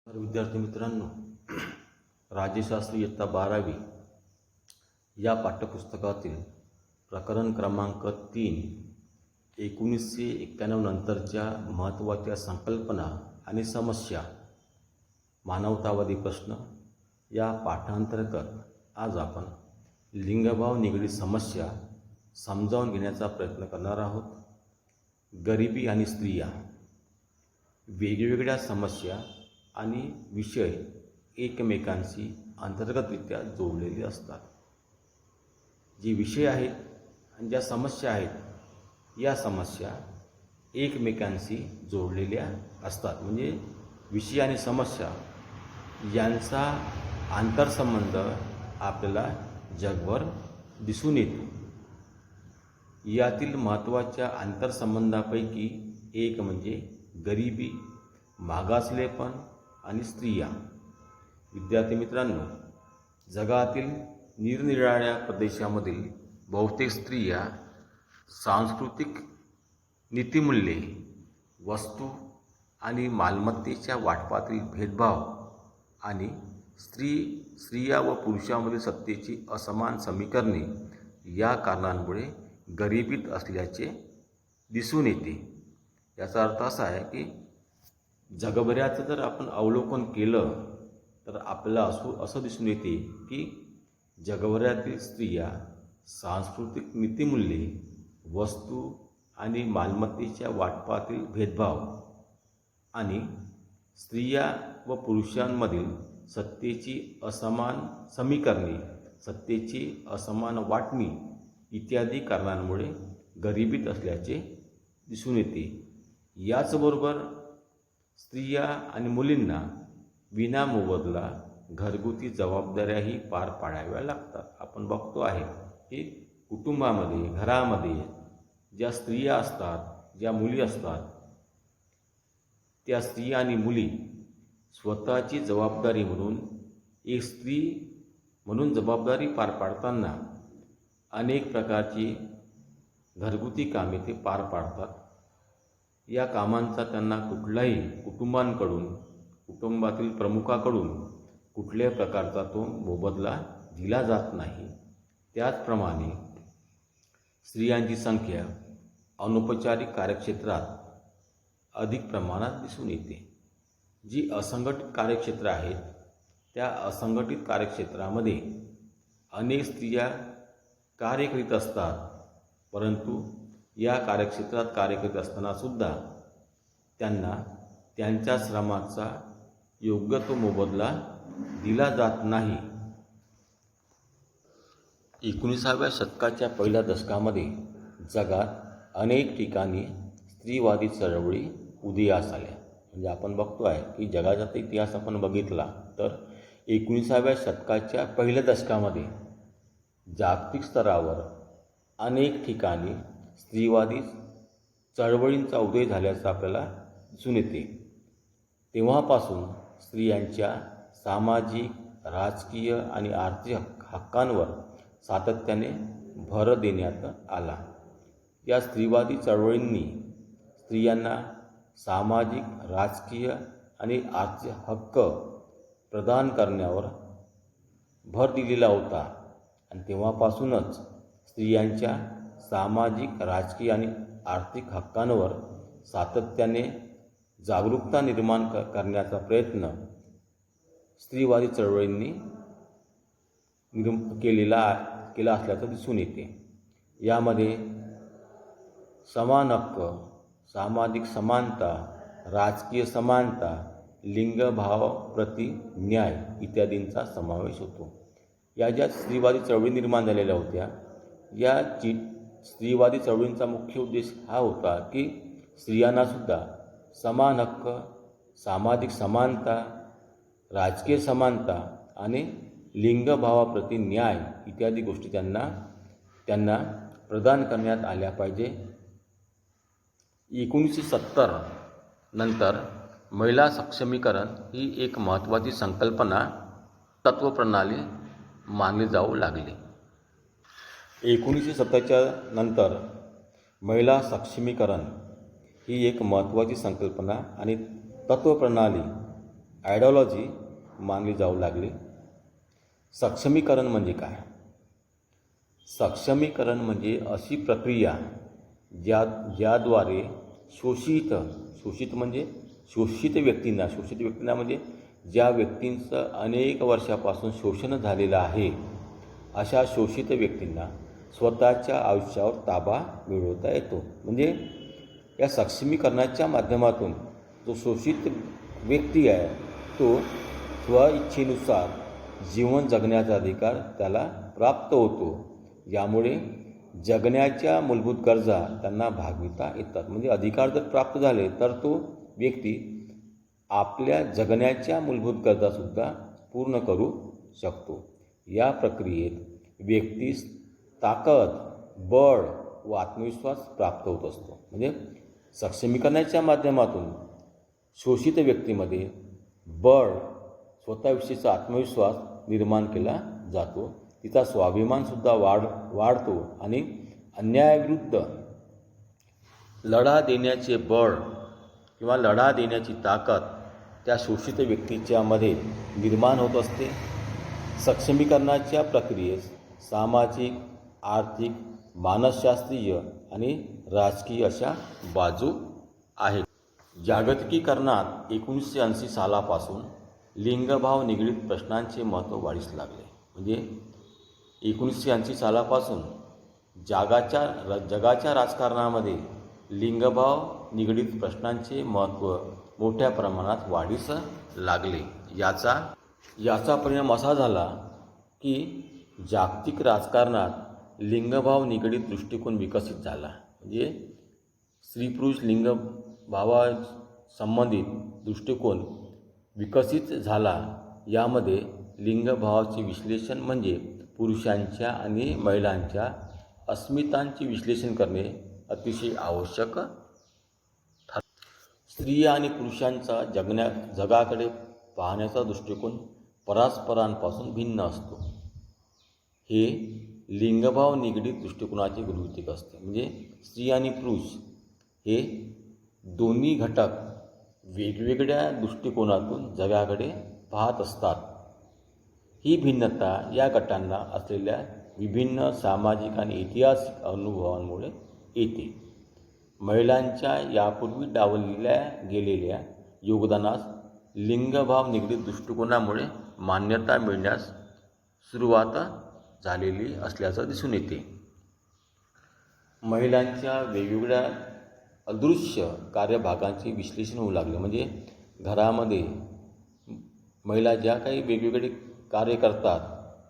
तर विद्यार्थी मित्रांनो, राज्यशास्त्र इयत्ता 12वी या पाठ्यपुस्तकातील प्रकरण क्रमांक 3 1991 नंतरच्या महत्त्वाच्या संकल्पना आणि समस्या मानवतावादी प्रश्न या पाठांतर्गत आज आपण लिंगभाव निगडीत समस्या समजावून घेण्याचा प्रयत्न करणार आहोत. गरिबी आणि स्त्रिया, वेगवेगळ्या समस्या आणि विषय एकमेकांशी अंतर्गतरित्या जोडलेले असतात. जे विषय आहेत आणि ज्या समस्या आहेत या समस्या एकमेकांशी जोडलेल्या असतात. म्हणजे विषय आणि समस्या यांचा आंतरसंबंध आपल्याला जगभर दिसून येतो. यातील महत्त्वाच्या आंतरसंबंधापैकी एक म्हणजे गरिबी, मागासलेपण आणि स्त्रिया. विद्यार्थी मित्रांनो, जगातील निरनिराळ्या प्रदेशामधील बहुतेक स्त्रिया सांस्कृतिक नीतिमूल्ये, वस्तू आणि मालमत्तेच्या वाटपातील भेदभाव आणि स्त्रिया व पुरुषांमधील सत्तेची असमान समीकरणे या कारणांमुळे गरिबीत असल्याचे दिसून येते. याचा अर्थ असा आहे की जगभराचं जर आपण अवलोकन केलं तर आपल्याला असं दिसून येते की जगभरातील स्त्रिया सांस्कृतिक नीतिमूल्ये, वस्तू आणि मालमत्तेच्या वाटपातील भेदभाव आणि स्त्रिया व पुरुषांमधील सत्तेची असमान समीकरणे, सत्तेची असमान वाटणी इत्यादी कारणांमुळे गरिबीत असल्याचे दिसून येते. याचबरोबर स्त्रिया आणि मुलींना विनामोबदला घरगुती जबाबदाऱ्याही पार पाडाव्या लागतात. आपण बघतो आहे की कुटुंबामध्ये, घरामध्ये ज्या स्त्रिया असतात, ज्या मुली असतात, त्या स्त्रिया आणि मुली स्वतःची जबाबदारी म्हणून एक स्त्री म्हणून जबाबदारी पार पाडताना अनेक प्रकारची घरगुती कामे ते पार पाडतात. या कामांचा त्यांना कुठलाही कुटुंबातील प्रमुखाकडून कुठल्याही प्रकारचा तो मोबदला दिला जात नाही. त्याचप्रमाणे स्त्रियांची संख्या अनौपचारिक कार्यक्षेत्रात अधिक प्रमाणात दिसून येते. जी असंघटित कार्यक्षेत्र आहेत त्या असंघटित कार्यक्षेत्रामध्ये अनेक स्त्रिया कार्य करीत असतात, परंतु या कार्यक्षेत्रात कार्य करीत असतानासुद्धा त्यांना त्यांच्या श्रमाचा योग्य तो मोबदला दिला जात नाही. 19व्या शतकाच्या पहिल्या दशकामध्ये जगात अनेक ठिकाणी स्त्रीवादी चळवळी उदयास आल्या. म्हणजे आपण बघतो आहे की जगाचा इतिहास आपण बघितला तर 19व्या शतकाच्या पहिल्या दशकामध्ये जागतिक स्तरावर अनेक ठिकाणी स्त्रीवादी चळवळींचा उदय झाल्याचं आपल्याला दिसून येते. तेव्हापासून स्त्रियांच्या सामाजिक, राजकीय आणि आर्थिक हक्कांवर सातत्याने भर देण्यात आला. या स्त्रीवादी चळवळींनी स्त्रियांना सामाजिक, राजकीय आणि आर्थिक हक्क प्रदान करण्यावर भर दिलेला होता आणि तेव्हापासूनच स्त्रियांच्या सामाजिक, राजकीय आणि आर्थिक हक्कांवर सातत्याने जागरूकता निर्माण करण्याचा प्रयत्न स्त्रीवादी चळवळींनी केला असल्याचं दिसून येते. यामध्ये समान हक्क, सामाजिक समानता, राजकीय समानता, लिंगभावाप्रती न्याय इत्यादींचा समावेश होतो. या ज्या स्त्रीवादी चळवळी निर्माण झालेल्या होत्या या स्त्रीवादी चळवळींचा मुख्य उद्देश हा होता की स्त्रियांनासुद्धा समान हक्क, सामाजिक समानता, राजकीय समानता आणि लिंगभावाप्रती न्याय इत्यादी गोष्टी त्यांना प्रदान करण्यात आल्या पाहिजे. 1970 नंतर महिला सक्षमीकरण ही एक महत्त्वाची संकल्पना, तत्त्वप्रणाली मानली जाऊ लागली. 1970च्या नंतर महिला सक्षमीकरण ही एक महत्त्वाची संकल्पना आणि तत्त्वप्रणाली आयडिओलॉजी मानली जाऊ लागली. सक्षमीकरण म्हणजे काय? सक्षमीकरण म्हणजे अशी प्रक्रिया ज्याद्वारे शोषित म्हणजे शोषित व्यक्तींना म्हणजे ज्या व्यक्तींचं अनेक वर्षापासून शोषण झालेलं आहे, अशा शोषित व्यक्तींना स्वतःच्या आयुष्यावर ताबा मिळवता येतो. म्हणजे या सक्षमीकरणाच्या माध्यमातून जो शोषित व्यक्ती आहे तो स्वइच्छेनुसार जीवन जगण्याचा अधिकार त्याला प्राप्त होतो. यामुळे जगण्याच्या मूलभूत गरजा त्यांना भागविता येतात. म्हणजे अधिकार जर प्राप्त झाले तर तो व्यक्ती आपल्या जगण्याच्या मूलभूत गरजासुद्धा पूर्ण करू शकतो. या प्रक्रियेत व्यक्तीस ताकद, बळ व आत्मविश्वास प्राप्त होत असतो. म्हणजे सक्षमीकरणाच्या माध्यमातून शोषित व्यक्तीमध्ये बळ, स्वतःविषयीचा आत्मविश्वास निर्माण केला जातो. तिचा स्वाभिमानसुद्धा वाढतो आणि अन्यायाविरुद्ध लढा देण्याचे बळ किंवा लढा देण्याची ताकद त्या शोषित व्यक्तीच्यामध्ये निर्माण होत असते. सक्षमीकरणाच्या प्रक्रियेस सामाजिक, आर्थिक, मानसशास्त्रीय आणि राजकीय अशा बाजू आहेत. जागतिकीकरणात 1980 सालापासून लिंगभाव निगडीत प्रश्नांचे महत्त्व वाढीस लागले. म्हणजे 1980 सालापासून जगाच्या राजकारणामध्ये लिंगभाव निगडीत प्रश्नांचे महत्त्व मोठ्या प्रमाणात वाढीस लागले. याचा परिणाम असा झाला की जागतिक राजकारणात लिंगभाव निगडीत दृष्टिकोन विकसित झाला. म्हणजे स्त्री पुरुष लिंगभावासंबंधित दृष्टिकोन विकसित झाला. यामध्ये लिंगभावाचे विश्लेषण म्हणजे पुरुषांच्या आणि महिलांच्या अस्मितांचे विश्लेषण करणे अतिशय आवश्यक ठरले. स्त्रिया आणि पुरुषांचा जगाकडे पाहण्याचा दृष्टिकोन परस्परांपासून भिन्न असतो. हे लिंगभाव निगडीत दृष्टिकोनाचे गृहीतक असते. म्हणजे स्त्री आणि पुरुष हे दोन्ही घटक वेगवेगळ्या दृष्टिकोनातून जगाकडे पाहत असतात. ही भिन्नता या गटांना असलेल्या विभिन्न सामाजिक आणि ऐतिहासिक अनुभवांमुळे येते. महिलांच्या यापूर्वी डावलल्या गेलेल्या योगदानास लिंगभाव निगडीत दृष्टिकोनामुळे मान्यता मिळण्यास सुरुवात झालेली असल्याचं दिसून येते. महिलांच्या वेगवेगळ्या अदृश्य कार्यभागांचे विश्लेषण होऊ लागले. म्हणजे घरामध्ये महिला ज्या काही वेगवेगळे कार्य करतात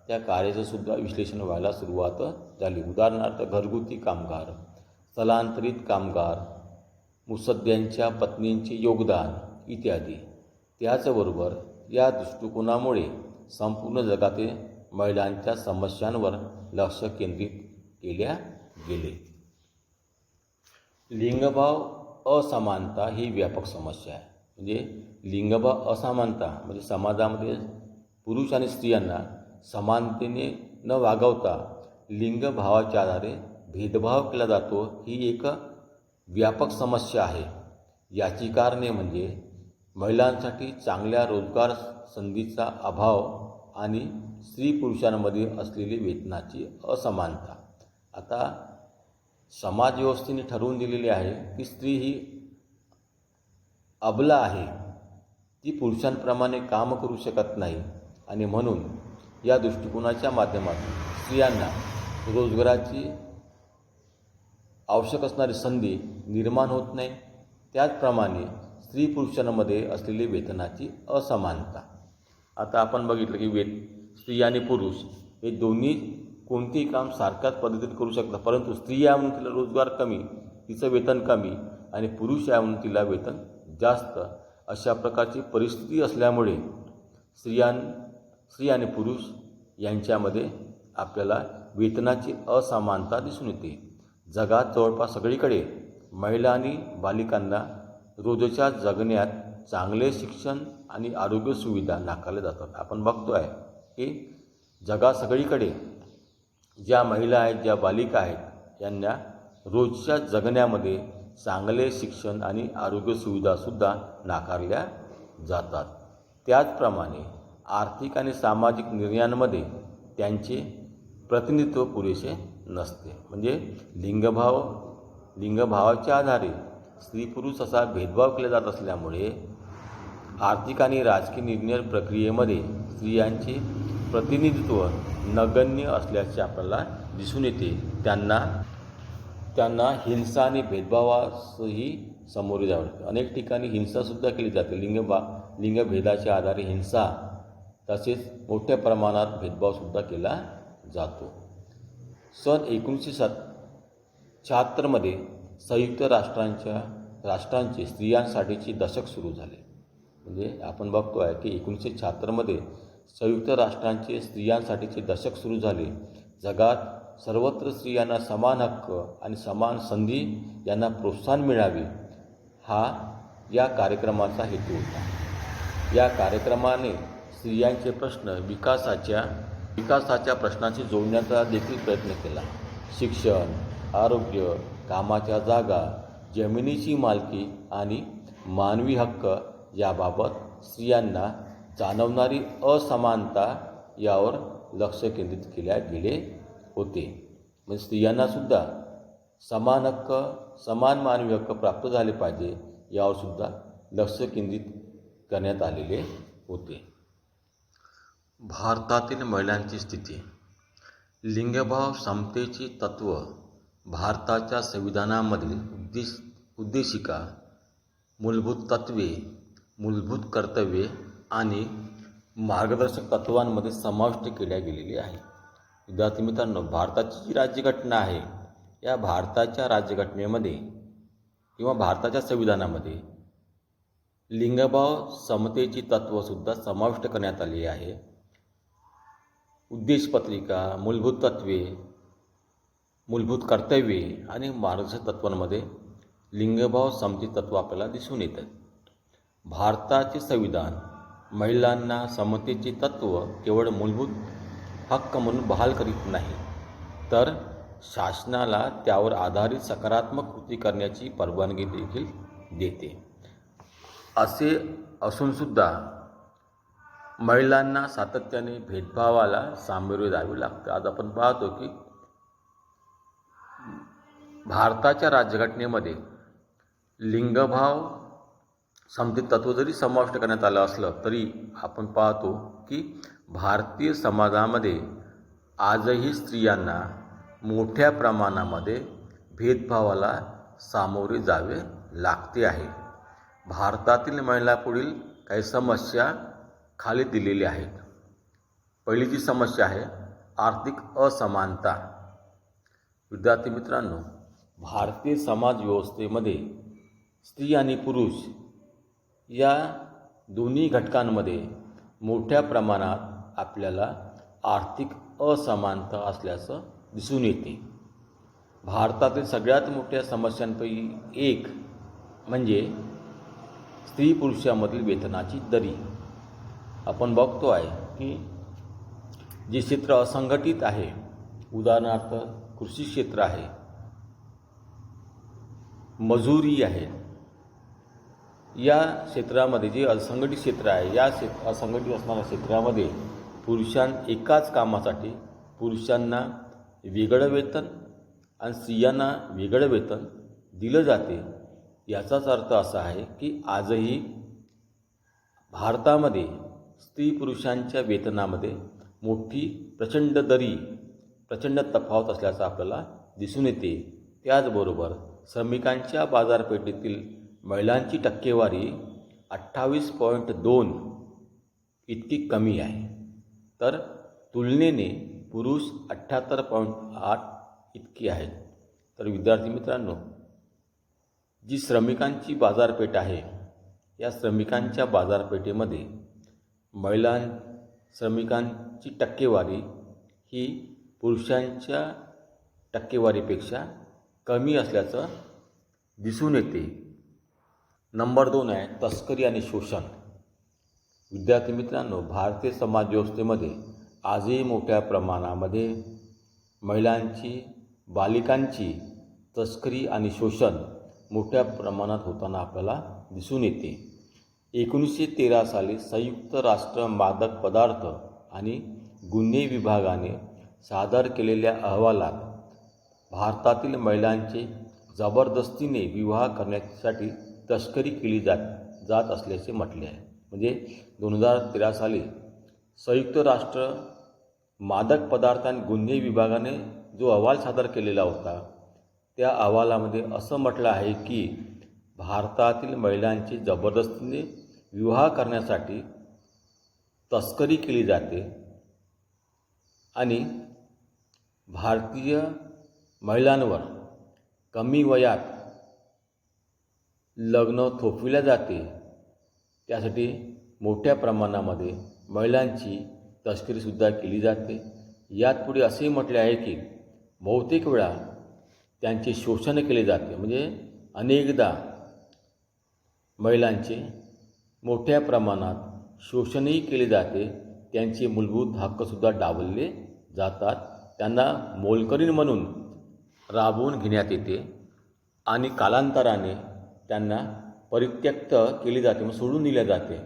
त्या कार्याचं सुद्धा विश्लेषण व्हायला सुरुवात झाली. उदाहरणार्थ घरगुती कामगार, स्थलांतरित कामगार, मुत्सद्द्यांच्या पत्नींचे योगदान इत्यादी. त्याचबरोबर या दृष्टिकोनामुळे संपूर्ण जगातील महिलांच्या समस्यांवर लक्ष केंद्रित केल्या गेले. लिंगभाव असमानता ही व्यापक समस्या आहे. म्हणजे लिंगभाव असमानता म्हणजे समाजामध्ये पुरुष आणि स्त्रियांना समानतेने न वागवता लिंगभावाच्या आधारे भेदभाव केला जातो. ही एक व्यापक समस्या आहे. याची कारणे म्हणजे महिलांसाठी चांगल्या रोजगार संधीचा अभाव आणि स्त्री पुरुषांमध्ये असलेली वेतनाची असमानता. आता समाजव्यवस्थेने ठरवून दिलेली आहे की स्त्री ही अबला आहे, ती पुरुषांप्रमाणे काम करू शकत नाही आणि म्हणून या दृष्टिकोनाच्या माध्यमातून स्त्रियांना रोजगाराची आवश्यक असणारी संधी निर्माण होत नाही. त्याचप्रमाणे स्त्री पुरुषांमध्ये असलेली वेतनाची असमानता. आता आपण बघितलं की स्त्री आणि पुरुष हे दोन्ही कोणतेही काम सारख्याच पद्धतीत करू शकतात, परंतु स्त्री आहे म्हणून तिला रोजगार कमी, तिचं वेतन कमी आणि पुरुष आहे म्हणून तिला वेतन जास्त. अशा प्रकारची परिस्थिती असल्यामुळे स्त्री आणि पुरुष यांच्यामध्ये आपल्याला वेतनाची असमानता दिसून येते. जगात जवळपास सगळीकडे महिला आणि बालिकांना रोजच्या जगण्यात चांगले शिक्षण आणि आरोग्य सुविधा नाकारल्या जातात. आपण बघतो आहे की जगात सगळीकडे ज्या महिला आहेत, ज्या बालिका आहेत, यांना रोजच्या जगण्यामध्ये चांगले शिक्षण आणि आरोग्य सुविधासुद्धा नाकारल्या जातात. त्याचप्रमाणे आर्थिक आणि सामाजिक निर्णयांमध्ये त्यांचे प्रतिनिधित्व पुरेसे नसते. म्हणजे लिंगभावाच्या आधारे स्त्री पुरुष असा भेदभाव केला जात असल्यामुळे आर्थिक आणि राजकीय निर्णय प्रक्रियेमध्ये स्त्रियांचे प्रतिनिधित्व नगण्य असल्याचे आपल्याला दिसून येते. त्यांना हिंसा आणि भेदभावासही सामोरे जावे लागते. अनेक ठिकाणी हिंसासुद्धा केली जाते. लिंगभेदाच्या आधारे हिंसा तसेच मोठ्या प्रमाणात भेदभावसुद्धा केला जातो. सन 1976मध्ये संयुक्त राष्ट्रांचे स्त्रियांसाठीचे दशक सुरू झाले. म्हणजे आपण बघतो आहे की 1976मध्ये संयुक्त राष्ट्रांचे स्त्रियांसाठीचे दशक सुरू झाले. जगात सर्वत्र स्त्रियांना समान हक्क आणि समान संधी यांना प्रोत्साहन मिळावे हा या कार्यक्रमाचा हेतू होता. या कार्यक्रमाने स्त्रियांचे प्रश्न विकासाच्या प्रश्नांशी जोडण्याचा देखील प्रयत्न केला. शिक्षण, आरोग्य, कामाच्या जागा, जमिनीची मालकी आणि मानवी हक्क याबाबत स्त्रियांना जाणवणारी असमानता यावर लक्ष केंद्रित केले गेले होते. म्हणजे स्त्रियांनासुद्धा समान हक्क, समान मानवी हक्क प्राप्त झाले पाहिजे यावरसुद्धा लक्ष केंद्रित करण्यात आलेले होते. भारतातील महिलांची स्थिती. लिंगभाव समतेचे तत्त्व भारताच्या संविधानामधील उद्देशिका, मूलभूत तत्त्वे, मूलभूत कर्तव्ये आणि मार्गदर्शक तत्त्वांमध्ये समाविष्ट केल्या गेलेली आहे. विद्यार्थी मित्रांनो, भारताची जी राज्यघटना आहे या भारताच्या राज्यघटनेमध्ये किंवा भारताच्या संविधानामध्ये लिंगभाव समतेची तत्त्वसुद्धा समाविष्ट करण्यात आली आहे. उद्देशपत्रिका, मूलभूत तत्त्वे, मूलभूत कर्तव्ये आणि मार्गदर्शक तत्त्वांमध्ये लिंगभाव समते तत्त्व आपल्याला दिसून येतात. भारताचे संविधान महिलांना समतेचे तत्त्व केवळ मूलभूत हक्क म्हणून बहाल करीत नाही, तर शासनाला त्यावर आधारित सकारात्मक कृती करण्याची परवानगी देखील देते. असे असूनसुद्धा महिलांना सातत्याने भेदभावाला सामोरे जावे लागते. आज आपण पाहतो की भारताच्या राज्यघटनेमध्ये लिंगभाव समते तत्त्व जरी समाविष्ट करण्यात आलं असलं तरी आपण पाहतो की भारतीय समाजामध्ये आजही स्त्रियांना मोठ्या प्रमाणामध्ये भेदभावाला सामोरे जावे लागते आहे. भारतातील महिला पुढील काही समस्या खाली दिलेल्या आहेत. पहिली जी समस्या आहे आर्थिक असमानता. विद्यार्थी मित्रांनो, भारतीय समाज व्यवस्थेमध्ये स्त्री आणि पुरुष या दोन्ही घटकांमध्ये मोठ्या प्रमाणात आपल्याला आर्थिक असमानता असल्याचं दिसून येते. भारतातील सगळ्यात मोठ्या समस्यांपैकी एक म्हणजे स्त्री पुरुषामधील वेतनाची दरी. आपण बघतो आहे की जे क्षेत्र असंघटित आहे, उदाहरणार्थ कृषी क्षेत्र आहे, मजुरी आहे, या क्षेत्रामध्ये जे असंघटित क्षेत्र आहे या असंघटित असणाऱ्या क्षेत्रामध्ये एकाच कामासाठी पुरुषांना वेगळं वेतन आणि स्त्रियांना वेगळं वेतन दिलं जाते. याचाच अर्थ असा आहे की आजही भारतामध्ये स्त्री पुरुषांच्या वेतनामध्ये मोठी प्रचंड तफावत असल्याचं आपल्याला दिसून येते. त्याचबरोबर श्रमिकांच्या बाजारपेठेतील महिलांची टक्केवारी 28.2 इतकी कमी आहे, तर तुलनेने पुरुष 78.8 इतकी आहेत. तर विद्यार्थी मित्रांनो, जी श्रमिकांची बाजारपेठ आहे या श्रमिकांच्या बाजारपेठेमध्ये श्रमिकांची टक्केवारी ही पुरुषांच्या टक्केवारीपेक्षा कमी असल्याचं दिसून येते. नंबर 2 आहे तस्करी आणि शोषण. विद्यार्थी मित्रांनो, भारतीय समाज व्यवस्थेमध्ये आजही मोठ्या प्रमाणामध्ये महिलांची, बालिकांची तस्करी आणि शोषण मोठ्या प्रमाणात होताना आपल्याला दिसून येते. 1913 साली संयुक्त राष्ट्र मादक पदार्थ आणि गुन्हे विभागाने सादर केलेल्या अहवालात भारतातील महिलांचे जबरदस्तीने विवाह करण्यासाठी तस्करी केली जात असल्याचे म्हटले आहे. म्हणजे 2013 साली संयुक्त राष्ट्र मादक पदार्थ आणि गुन्हे विभागाने जो अहवाल सादर केलेला होता त्या अहवालामध्ये असं म्हटलं आहे की भारतातील महिलांची जबरदस्तीने विवाह करण्यासाठी तस्करी केली जाते आणि भारतीय महिलांवर कमी वयात लग्न थोपविल्या जाते. त्यासाठी मोठ्या प्रमाणामध्ये महिलांची तस्करीसुद्धा केली जाते. यात पुढे असेही म्हटले आहे की बहुतेक वेळा त्यांचे शोषण केले जाते. म्हणजे अनेकदा महिलांचे मोठ्या प्रमाणात शोषणही केले जाते. त्यांचे मूलभूत हक्कसुद्धा डावलले जातात. त्यांना मोलकरीण म्हणून राबवून घेण्यात येते आणि कालांतराने त्यांना परित्यक्त केली जाते, मग सोडून दिले जाते.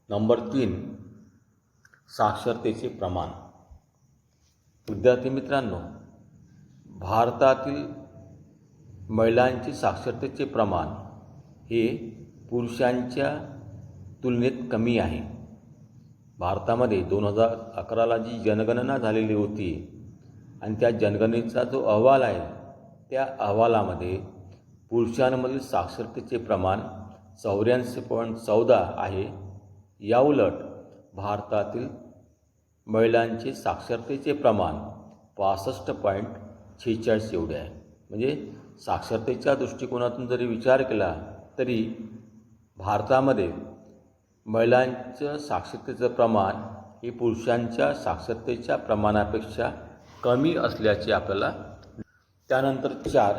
नंबर 3, साक्षरतेचे प्रमाण. विद्यार्थी मित्रांनो, भारतातील महिलांचे साक्षरतेचे प्रमाण हे पुरुषांच्या तुलनेत कमी आहे. भारतामध्ये 2011ला जी जनगणना झालेली होती आणि त्या जनगणनेचा जो अहवाल आहे त्या अहवालामध्ये पुरुषांमधील साक्षरतेचे प्रमाण 84.14 आहे. याउलट भारतातील महिलांचे साक्षरतेचे प्रमाण 65.46 एवढे आहे. म्हणजे साक्षरतेच्या दृष्टिकोनातून जरी विचार केला तरी भारतामध्ये महिलांचं साक्षरतेचं प्रमाण हे पुरुषांच्या साक्षरतेच्या प्रमाणापेक्षा कमी असल्याचे आपल्याला. त्यानंतर 4,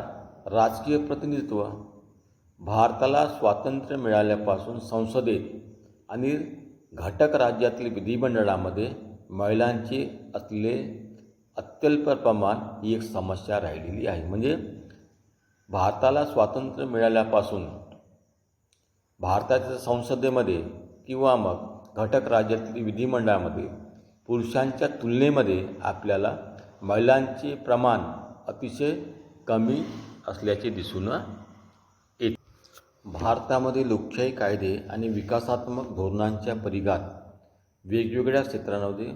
राजकीय प्रतिनिधित्व. भारताला स्वातंत्र्य मिळाल्यापासून संसदेत आणि घटक राज्यातील विधिमंडळामध्ये महिलांचे असलेले अत्यल्प प्रमाण ही एक समस्या राहिलेली आहे. म्हणजे भारताला स्वातंत्र्य मिळाल्यापासून भारताच्या संसदेमध्ये किंवा मग घटक राज्यातील विधिमंडळामध्ये पुरुषांच्या तुलनेमध्ये आपल्याला महिलांचे प्रमाण अतिशय कमी असल्याचे दिसून येते. भारतामध्ये लोकशाही कायदे आणि विकासात्मक धोरणांच्या परिघात वेगवेगळ्या क्षेत्रांमध्ये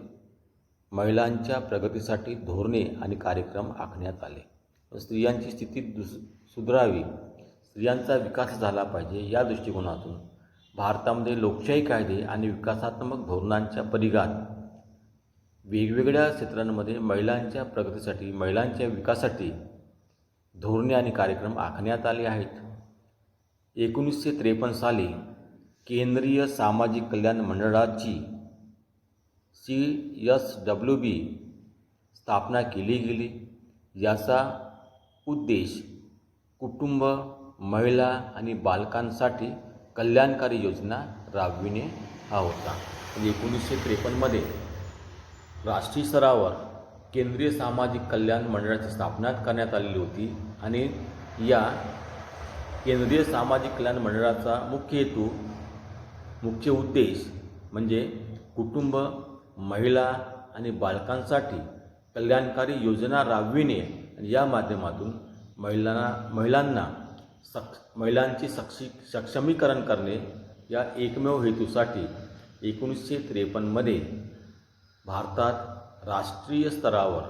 महिलांच्या प्रगतीसाठी धोरणे आणि कार्यक्रम आखण्यात आले. स्त्रियांची स्थिती सुधारावी, स्त्रियांचा विकास झाला पाहिजे या दृष्टिकोनातून भारतामध्ये लोकशाही कायदे आणि विकासात्मक धोरणांच्या परिघात वेगवेगळ्या क्षेत्रांमध्ये महिलांच्या प्रगतीसाठी, महिलांच्या विकासासाठी धोरणे आणि कार्यक्रम आखण्यात आले आहेत. 1953 साली केंद्रीय सामाजिक कल्याण मंडळाची CSWB स्थापना केली गेली. याचा उद्देश कुटुंब, महिला आणि बालकांसाठी कल्याणकारी योजना राबविणे हा होता. 1953मध्ये राष्ट्रीय स्तरावर केंद्रीय सामाजिक कल्याण मंडळाची स्थापना करण्यात आलेली होती आणि या केंद्रीय सामाजिक कल्याण मंडळाचा मुख्य हेतू, मुख्य उद्देश म्हणजे कुटुंब, महिला आणि बालकांसाठी कल्याणकारी योजना राबविणे आणि या माध्यमातून महिलांचे सक्षमीकरण करणे या एकमेव हेतूसाठी 1953मध्ये भारतात राष्ट्रीय स्तरावर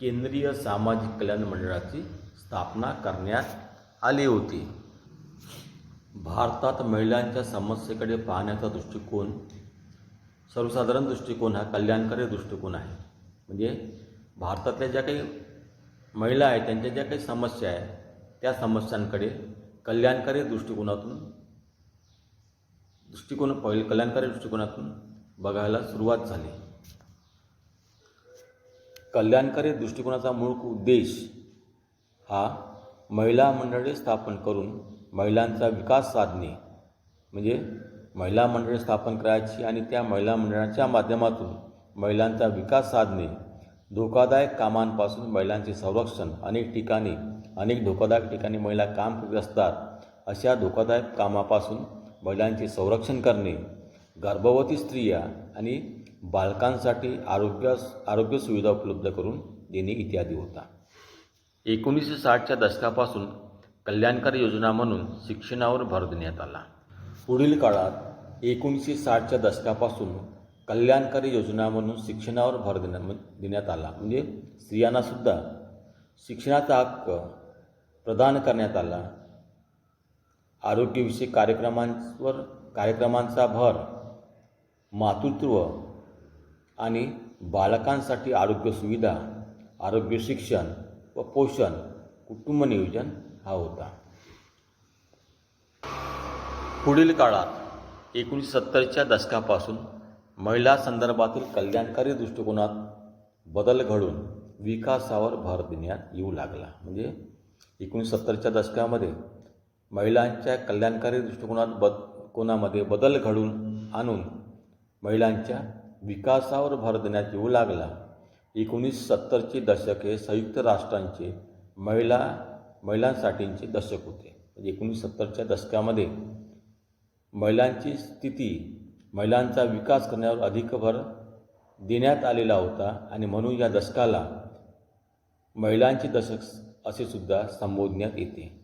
केंद्रीय सामाजिक कल्याण मंडळाची स्थापना करण्यात आली होती. भारतात महिलांच्या समस्येकडे पाहण्याचा दृष्टिकोन, सर्वसाधारण दृष्टिकोन हा कल्याणकारी दृष्टिकोन आहे. म्हणजे भारतातल्या ज्या काही महिला आहेत त्यांच्या ज्या काही समस्या आहेत त्या समस्यांकडे कल्याणकारी दृष्टिकोनातून बघायला सुरुवात झाली. कल्याणकारी दृष्टिकोनाचा मूळ उद्देश हा महिला मंडळे स्थापन करून महिलांचा विकास साधणे, म्हणजे महिला मंडळे स्थापन करायची आणि त्या महिला मंडळाच्या माध्यमातून महिलांचा विकास साधणे, धोकादायक कामांपासून महिलांचे संरक्षण. अनेक धोकादायक ठिकाणी महिला काम करत असतात. अशा धोकादायक कामापासून महिलांचे संरक्षण करणे, गर्भवती स्त्रिया आणि बालकांसाठी आरोग्य सुविधा उपलब्ध करून देणे इत्यादी होता. 1960च्या दशकापासून कल्याणकारी योजना म्हणून शिक्षणावर भर देण्यात आला. पुढील काळात 1960च्या दशकापासून कल्याणकारी योजना म्हणून शिक्षणावर भर देण्यात आला. म्हणजे स्त्रियांनासुद्धा शिक्षणाचा हक्क प्रदान करण्यात आला. आरोग्यविषयक कार्यक्रमांचा भर मातृत्व आणि बालकांसाठी आरोग्य सुविधा, आरोग्य शिक्षण व पोषण, कुटुंब नियोजन हा होता. पुढील काळात 1970च्या दशकापासून महिला संदर्भातील कल्याणकारी दृष्टिकोनात बदल घडून विकासावर भर देण्यात येऊ लागला. म्हणजे 1970च्या दशकामध्ये महिलांच्या कल्याणकारी दृष्टिकोनामध्ये बदल घडून आणून महिलांच्या विकासावर भर देण्यात येऊ लागला. 1970चे दशक हे संयुक्त राष्ट्रांचे महिलांसाठीचे दशक होते. म्हणजे 1970च्या दशकामध्ये महिलांची स्थिती, महिलांचा विकास करण्यावर अधिक भर देण्यात आलेला होता आणि म्हणून या दशकाला महिलांचे दशक असे सुद्धा संबोधण्यात येते.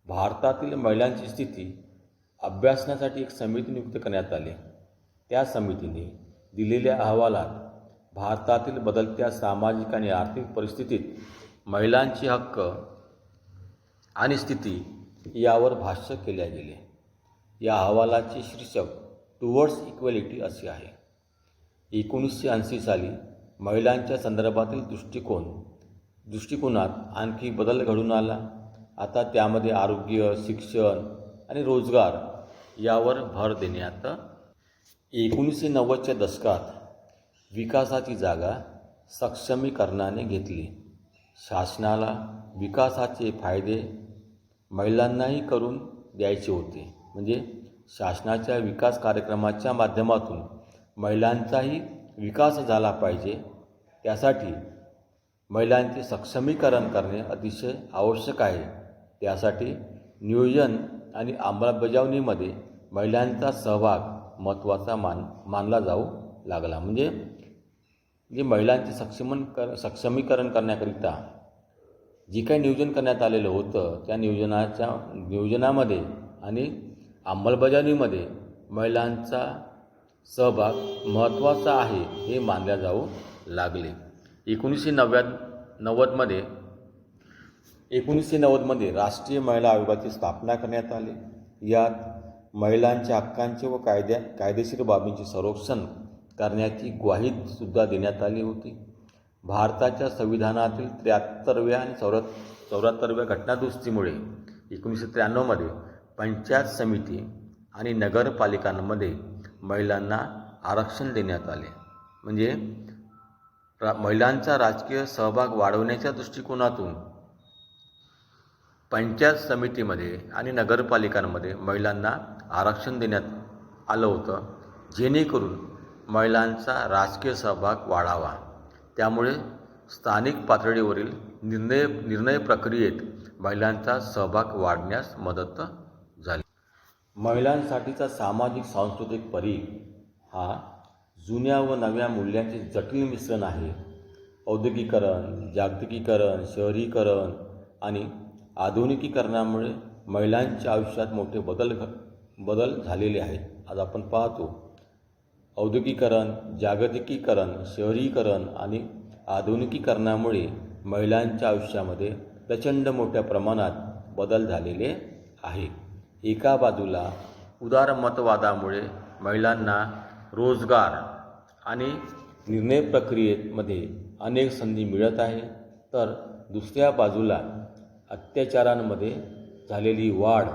भारतातील महिलांची स्थिती अभ्यासण्यासाठी एक समिती नियुक्त करण्यात आली. त्या समितीने दिलेल्या अहवालात भारतातील बदलत्या सामाजिक आणि आर्थिक परिस्थितीत महिलांचे हक्क आणि स्थिती यावर भाष्य केले गेले. या अहवालाचे शीर्षक टुवर्ड्स इक्वॅलिटी असे आहे. 1980 साली महिलांच्या संदर्भातील दृष्टिकोनात आणखी बदल घडून आला. आता त्यामध्ये आरोग्य, शिक्षण आणि रोजगार यावर भर देण्यात. 1990च्या दशकात विकासाची जागा सक्षमीकरणाने घेतली. शासनाला विकासाचे फायदे महिलांनाही करून द्यायचे होते. म्हणजे शासनाच्या विकास कार्यक्रमाच्या माध्यमातून महिलांचाही विकास झाला पाहिजे. त्यासाठी महिलांचे सक्षमीकरण करणे अतिशय आवश्यक आहे. त्यासाठी नियोजन आणि अंमलबजावणीमध्ये महिलांचा सहभाग महत्त्वाचा मानला जाऊ लागला. म्हणजे महिलांचे सक्षमीकरण करण्याकरिता जे काही नियोजन करण्यात आलेलं होतं त्या नियोजनामध्ये आणि अंमलबजावणीमध्ये महिलांचा सहभाग महत्त्वाचा आहे हे मानले जाऊ लागले. 1990मध्ये राष्ट्रीय महिला आयोगाची स्थापना करण्यात आली. यात महिलांच्या हक्कांचे व कायदेशीर बाबींचे संरक्षण करण्याची ग्वाहीसुद्धा देण्यात आली होती. भारताच्या संविधानातील 73व्या आणि 74व्या घटनादुरुस्तीमुळे 1993मध्ये पंचायत समिती आणि नगरपालिकांमध्ये महिलांना आरक्षण देण्यात आले. म्हणजे महिलांचा राजकीय सहभाग वाढवण्याच्या दृष्टिकोनातून पंचायत समितीमध्ये आणि नगरपालिकांमध्ये महिलांना आरक्षण देण्यात आलं होतं, जेणेकरून महिलांचा राजकीय सहभाग वाढावा. त्यामुळे स्थानिक पातळीवरील निर्णय प्रक्रियेत महिलांचा सहभाग वाढण्यास मदत झाली. महिलांसाठीचा सामाजिक सांस्कृतिक परीघ हा जुन्या व नव्या मूल्यांचे जटिल मिश्रण आहे. औद्योगिकीकरण, जागतिकीकरण, शहरीकरण आणि आधुनिकीकरणामुळे महिलांच्या आयुष्यात मोठे बदल झालेले आहेत. आज आपण पाहतो औद्योगिकीकरण, जागतिकीकरण, शहरीकरण आणि आधुनिकीकरणामुळे महिलांच्या आयुष्यामध्ये प्रचंड मोठ्या प्रमाणात बदल झालेले आहे. एका बाजूला उदारमतवादामुळे महिलांना रोजगार आणि निर्णय प्रक्रियेमध्ये अनेक संधी मिळत आहे, तर दुसऱ्या बाजूला अत्याचारांमध्ये झालेली वाढ,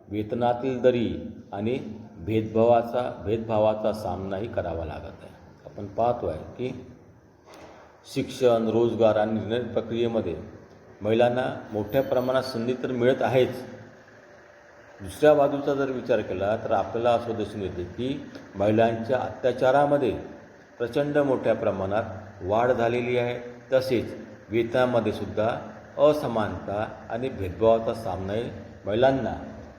वेतनातील दरी आणि भेदभावाचा सामनाही करावा लागत आहे. आपण पाहतो आहे की शिक्षण, रोजगार आणि निर्णय प्रक्रियेमध्ये महिलांना मोठ्या प्रमाणात संधी तर मिळत आहेच. दुसऱ्या बाजूचा जर विचार केला तर आपल्याला असं दिसून येते की महिलांच्या अत्याचारामध्ये प्रचंड मोठ्या प्रमाणात वाढ झालेली आहे. तसेच वेतनामध्ये सुद्धा असमानता आणि भेदभावाचा सामना महिलांना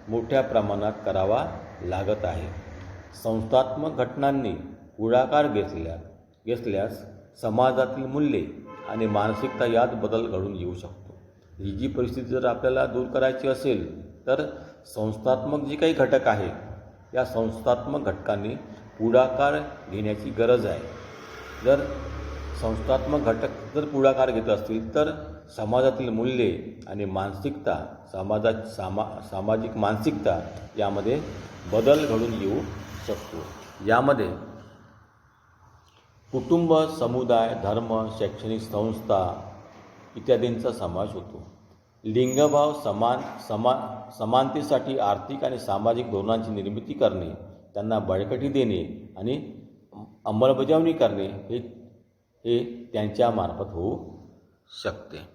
मोठ्या प्रमाणात करावा लागत आहे. संस्थात्मक घटनांनी पुढाकार घेतल्यास समाजातील मूल्ये आणि मानसिकता यात बदल घडून येऊ शकतो. ही जी परिस्थिती जर आपल्याला दूर करायची असेल तर संस्थात्मक जे काही घटक आहे या संस्थात्मक घटकांनी पुढाकार घेण्याची गरज आहे. जर संस्थात्मक घटक जर पुढाकार घेत असतील तर समाजातील मूल्ये आणि मानसिकता सामाजिक मानसिकता यामध्ये बदल घडून येऊ शकतो. यामध्ये कुटुंब, समुदाय, धर्म, शैक्षणिक संस्था इत्यादींचा समावेश होतो. लिंगभाव समानतेसाठी आर्थिक आणि सामाजिक धोरणांची निर्मिती करणे, त्यांना बळकटी देणे आणि अंमलबजावणी करणे हे त्यांच्यामार्फत होऊ शकते.